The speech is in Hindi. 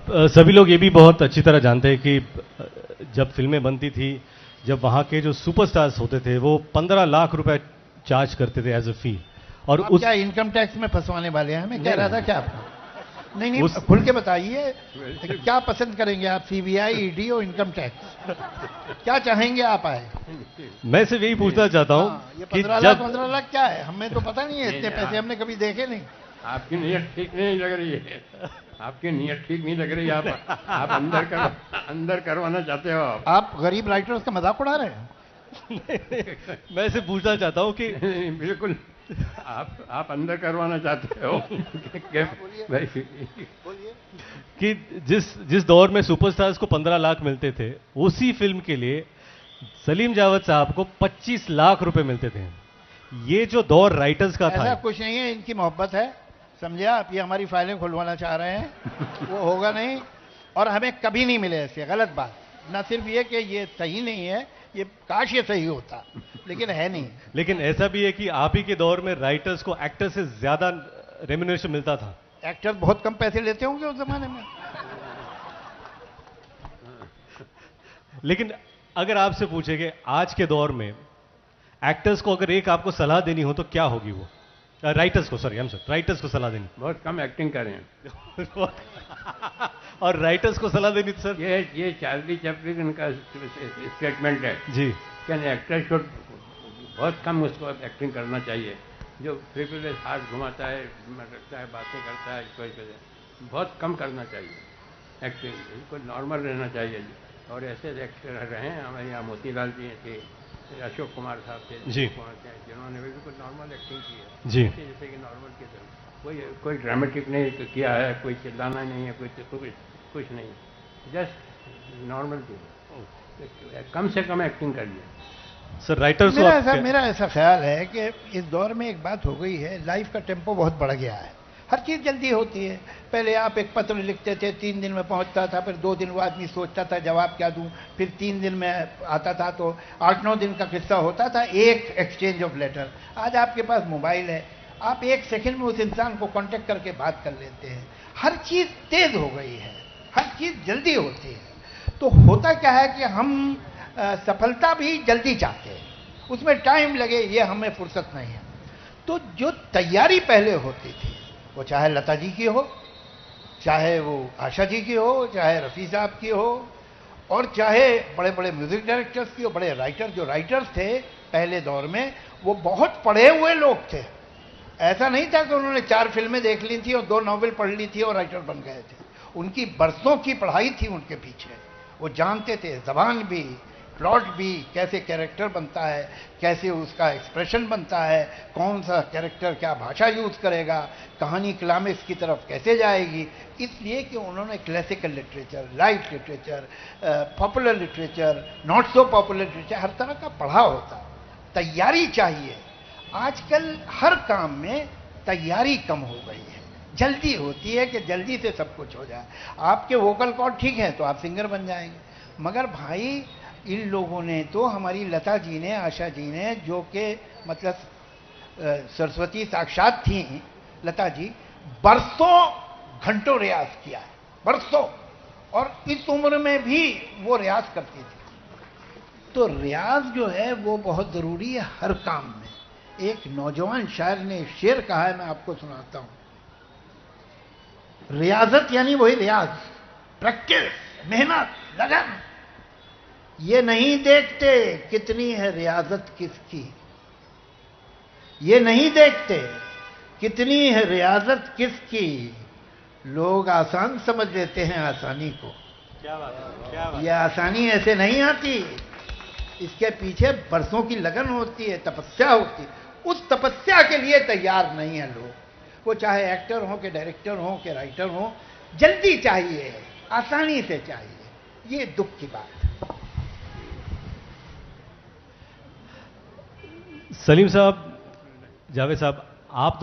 सभी लोग ये भी बहुत अच्छी तरह जानते हैं कि जब फिल्में बनती थी, जब वहाँ के जो सुपरस्टार्स होते थे वो 15 लाख रुपए चार्ज करते थे एज अ फी। और आप क्या इनकम टैक्स में फंसवाने वाले हैं? मैं कह रहा था क्या आपको? नहीं नहीं, खुल के बताइए क्या पसंद करेंगे आप, सीबीआई, ईडी और इनकम टैक्स? क्या चाहेंगे आप आए? मैं सिर्फ यही पूछना चाहता हूँ ये कि 15 लाख क्या है? हमें तो पता नहीं है, इतने पैसे हमने कभी देखे नहीं। आपकी नीयत ठीक नहीं लग रही है, आपकी नीयत ठीक नहीं लग रही। आप अंदर करवाना चाहते हो। आप गरीब राइटर्स का मजाक उड़ा रहे हैं। मैं सिर्फ पूछना चाहता हूँ कि बिल्कुल आप अंदर करवाना चाहते हो। कि जिस दौर में सुपरस्टार्स को 15 लाख मिलते थे, उसी फिल्म के लिए सलीम जावेद साहब को 25 लाख रुपए मिलते थे। ये जो दौर राइटर्स का था, ऐसा कुछ नहीं है, इनकी मोहब्बत है, समझे आप? ये हमारी फाइलें खुलवाना चाह रहे हैं, वो होगा नहीं। और हमें कभी नहीं मिले ऐसे, गलत बात। ना सिर्फ ये कि ये सही नहीं है, ये काश ये सही होता, लेकिन है नहीं। लेकिन ऐसा भी है कि आप ही के दौर में राइटर्स को एक्टर से ज्यादा रेम्यूनरेशन मिलता था। एक्टर्स बहुत कम पैसे लेते होंगे उस जमाने में। लेकिन अगर आपसे पूछे कि आज के दौर में एक्टर्स को अगर एक आपको सलाह देनी हो तो क्या होगी वो? राइटर्स को, सॉरी, राइटर्स को सलाह देनी। बहुत कम एक्टिंग कर रहे हैं। और राइटर्स को सलाह देनी सर, ये चार्ली चैपलिन का स्टेटमेंट है जी, कैन एक्टर शुड बहुत कम उसको एक्टिंग करना चाहिए। जो फ्रिवलेस हाथ घुमाता है, रखता है, बातें करता है, कोई बहुत कम करना चाहिए एक्टिंग। इनको नॉर्मल रहना चाहिए। और ऐसे एक्टर रहे हैं हमारे यहाँ, मोतीलाल जी थे, अशोक कुमार साहब थे जी, जिन्होंने बिल्कुल नॉर्मल एक्टिंग की है जी, जैसे कि नॉर्मल की तरह। कोई ड्रामेटिक नहीं किया है, कोई चिल्लाना नहीं है, कुछ नहीं, जस्ट नॉर्मल की। कम से कम एक्टिंग करिए सर। राइटर्स मेरा ऐसा ख्याल है कि इस दौर में एक बात हो गई है, लाइफ का टेम्पो बहुत बढ़ गया है, हर चीज़ जल्दी होती है। पहले आप एक पत्र लिखते थे, 3 दिन में पहुंचता था, फिर 2 दिन वो आदमी सोचता था जवाब क्या दूं, फिर 3 दिन में आता था, तो 8-9 दिन का किस्सा होता था एक एक्सचेंज ऑफ लेटर। आज आपके पास मोबाइल है, आप 1 सेकंड में उस इंसान को कांटेक्ट करके बात कर लेते हैं। हर चीज़ तेज हो गई है, हर चीज़ जल्दी होती है। तो होता क्या है कि हम सफलता भी जल्दी चाहते हैं, उसमें टाइम लगे ये हमें फुर्सत नहीं है। तो जो तैयारी पहले होती थी, वो चाहे लता जी की हो, चाहे वो आशा जी की हो, चाहे रफ़ी साहब की हो, और चाहे बड़े बड़े म्यूजिक डायरेक्टर्स की हो, बड़े राइटर, जो राइटर्स थे पहले दौर में, वो बहुत पढ़े हुए लोग थे। ऐसा नहीं था कि उन्होंने 4 फिल्में देख ली थी और 2 नॉवेल पढ़ ली थी और राइटर बन गए थे। उनकी बरसों की पढ़ाई थी उनके पीछे। वो जानते थे जबान भी, प्लॉट भी, कैसे कैरेक्टर बनता है, कैसे उसका एक्सप्रेशन बनता है, कौन सा कैरेक्टर क्या भाषा यूज़ करेगा, कहानी क्लाइमेक्स की तरफ कैसे जाएगी। इसलिए कि उन्होंने classical literature, light literature, popular literature, not so popular literature, हर तरह का पढ़ा होता। तैयारी चाहिए। आजकल हर काम में तैयारी कम हो गई है, जल्दी होती है कि जल्दी से सब कुछ हो जाए। आपके वोकल कॉर्ड ठीक है तो आप सिंगर बन जाएंगे, मगर भाई इन लोगों ने तो, हमारी लता जी ने, आशा जी ने, जो कि मतलब सरस्वती साक्षात थी लता जी, बरसों घंटों रियाज किया है, बरसों, और इस उम्र में भी वो रियाज करती थी। तो रियाज जो है वो बहुत ज़रूरी है हर काम में। एक नौजवान शायर ने शेर कहा है, मैं आपको सुनाता हूं। रियाजत यानी वही रियाज, प्रैक्टिस, मेहनत, लगन। ये नहीं देखते कितनी है रियाजत किसकी, ये नहीं देखते कितनी है रियाजत किसकी, लोग आसान समझ लेते हैं आसानी को। क्या बात है, क्या बात। ये आसानी ऐसे नहीं आती, इसके पीछे बरसों की लगन होती है, तपस्या होती है। उस तपस्या के लिए तैयार नहीं है लोग, वो चाहे एक्टर हो कि डायरेक्टर हो कि राइटर हो, जल्दी चाहिए, आसानी से चाहिए। ये दुख की बात है। सलीम साहब, जावेद साहब, आप